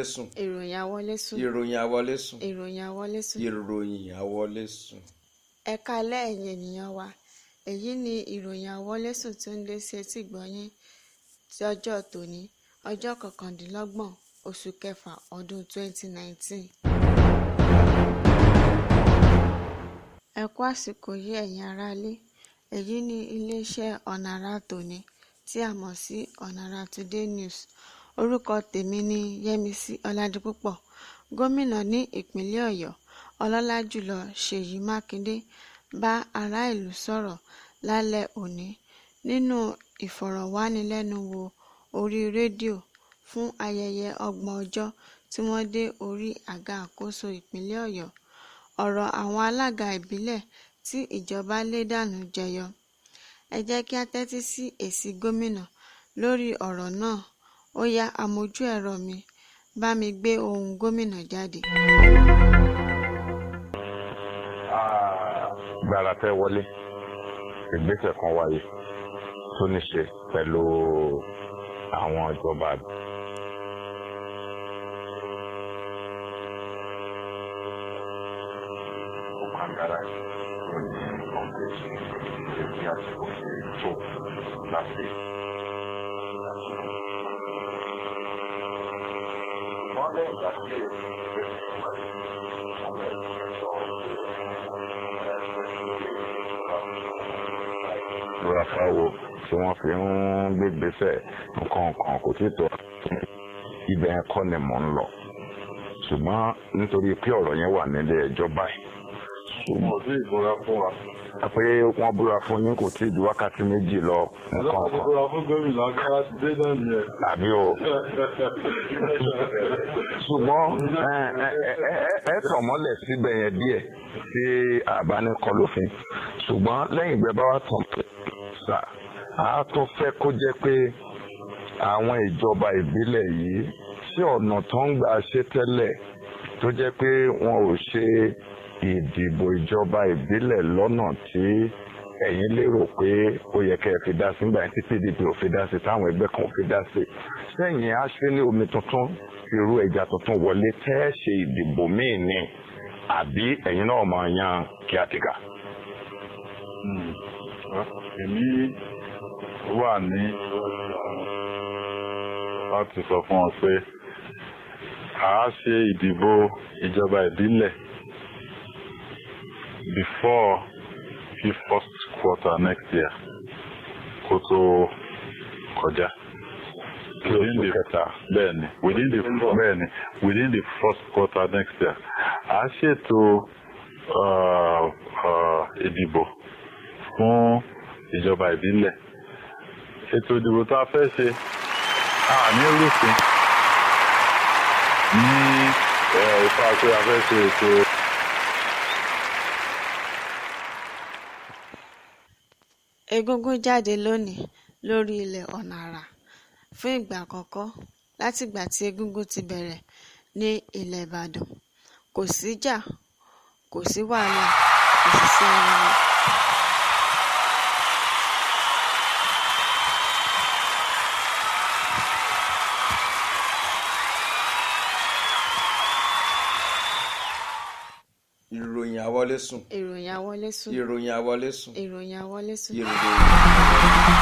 Awolesun. Iroyin Awolesun. Iroyin Awolesun. Iroyin Awolesun. Iroyin Awolesun. Ẹ káalẹ́ ẹ̀yin ènìyàn wa. Èyí ni ìròyìn Awolesun tí ó ń dé sí etí ìgbọ́yín ti ọjọ́ tòní, ọjọ́ 29 oṣù kẹfà ọdún 2019. Ẹ kú àsìkò yìí ẹ̀yin aráalé. Èyí ni iléeṣẹ́ Ọ̀nà Àrà tòní tí a mọ̀ sí Ọ̀nà Àrà Today News. Orúkọ tèmi ni Yemisi Oladipupo. Gómìnà ní ìpínlẹ̀ Ọ̀yọ́, ọlọ́lá jùlọ Ṣèyí Mákindé bá ará ìlú sọ̀rọ̀ lálẹ́ òní nínú ìfọ̀rọ̀wánilẹ́nuwò orí rédíò fún ayẹyẹ 30 ọjọ́ tí wọ́n dé orí àga àkóso ìpínlẹ̀ Ọ̀yọ́. Ọ̀rọ̀ àwọn alága ìbílẹ̀ tí ìjọba lé dànù jẹyọ. Ẹ jẹ́ kí a tẹ́tí sí èsì gómìnà lórí ọ̀rọ̀ náà. Ó yá, amójú ẹ̀rọ mi, bá mi gbé ohùn gómìnà jáde. Gbàrà tẹ́ wọlé, ìgbésẹ̀ kan wáyé tó ní ṣe pẹ̀lú àwọn ìjọba. Agbára ló ní kọ́ńtẹ́sì tí a ti kò ṣe tó láti. Wọ́n lẹ́yìn ìgbà tí èyí lóra fáwọ tí wọ́n fi ń gbégbèsè nǹkan kò tí tó ibẹ̀ ẹ̀kọ́ ni mò ń lọ, ṣùgbọ́n nítorí pé ọ̀rọ̀ yẹn wà nílé ẹjọ́ báyìí. Ṣùgbọ́n tí ìbúra fún wa. Pé wọ́n búra fún yín kò tí ì di wákàtí méjì lọ. Nǹkan kan. Ìbúra fún gómìnà agbára ti dé náà nìyẹn. Àbí o. Ṣùgbọ́n ẹ tàn mọ́lẹ̀ síbẹ̀ yẹn díẹ̀ tí àbánikọ́ lófin. Ṣùgbọ́n lẹ́yìn ìgbẹ́ bá wà tàn pé a tún fẹ́ kó jẹ́ pé àwọn ìjọba ìbílẹ̀ yìí sí ọ̀nà tó ń gbà ṣe tẹ́lẹ̀ tó jẹ́ pé wọn ò ṣe ìdìbò ìjọba ìbílẹ̀ lọ́nà tí ẹ̀yin lérò pé ó yẹ kẹ́ ẹ fi dá sí nígbà tí PDP ò fi dá sí táwọn ẹgbẹ́ kan ò fi dá sí. Sẹ́yìn á ṣe ní omi tuntun irú ẹja tuntun wọlé tẹ́ ẹ ṣe ìdìbò míì ni àbí ẹ̀yin náà máa yan kíátíkà. Èmi wà ní láti sọ fún ọ pé a ṣe ìdìbò ìjọba ìbílẹ̀ before the first quarter next year kó tó kọjá. Within the first quarter next year a ṣètò ìdìbò fún ìjọba ìbílẹ̀. Ètò ìdìbò tá a fẹ́ ṣe ní rúfin ní ìfà pé a fẹ́ ṣe ètò. Egúngún jáde lónìí lórí ilẹ̀ Ọ̀nà Àrà fún ìgbà àkọ́kọ́ látìgbà tí egúngún ti bẹ̀rẹ̀ ní ilẹ̀ Ìbàdàn. Kò síjà, kò sí wàhálà, kò sì sí ariwo. Ìròyìn Awolesun. Ìròyìn Awolesun. Ìròyìn Awolesun. Ìròyìn Awolesun. Ìròyìn Awolesun.